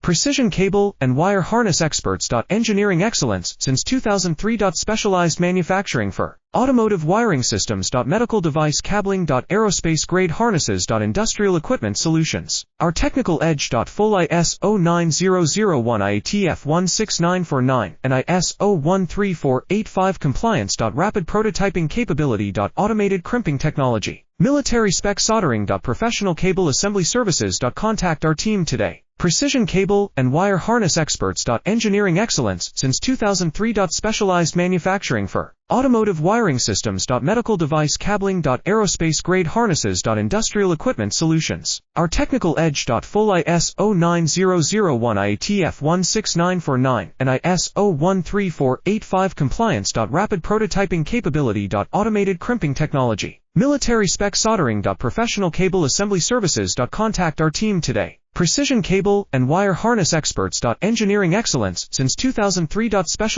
Precision cable and wire harness experts. Engineering excellence since 2003. Specialized manufacturing for automotive wiring systems. Medical device cabling. Aerospace grade harnesses. Industrial equipment solutions. Our technical edge. Full ISO 9001 IATF 16949 and ISO 13485 compliance. Rapid prototyping capability. Automated crimping technology. Military spec soldering. Professional cable assembly services. Contact our team today. Precision cable and wire harness experts. Engineering excellence since 2003. Specialized manufacturing for automotive wiring systems. Medical device cabling. Aerospace grade harnesses. Industrial equipment solutions. Our technical edge. Full ISO 9001 IATF 16949 and ISO 13485 compliance. Rapid prototyping capability. Automated crimping technology. Military spec soldering. Professional cable assembly services. Contact our team today. Precision cable and wire harness experts. Engineering excellence since 2003. Special